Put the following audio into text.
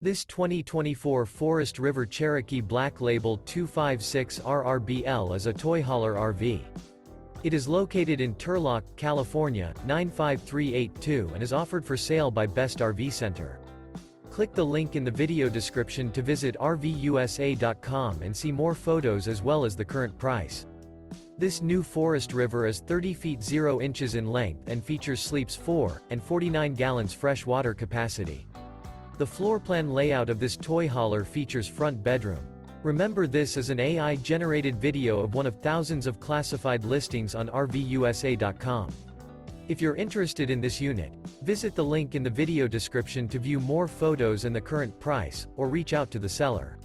This 2024 Forest River Cherokee Black Label 256 RRBL is a toy hauler RV. It is located in Turlock, California, 95382 and is offered for sale by Best RV Center. Click the link in the video description to visit RVUSA.com and see more photos as well as the current price. This new Forest River is 30 feet 0 inches in length and features sleeps 4 and 49 gallons fresh water capacity. The floor plan layout of this toy hauler features front bedroom. Remember, this is an AI-generated video of one of thousands of classified listings on RVUSA.com. If you're interested in this unit, visit the link in the video description to view more photos and the current price, or reach out to the seller.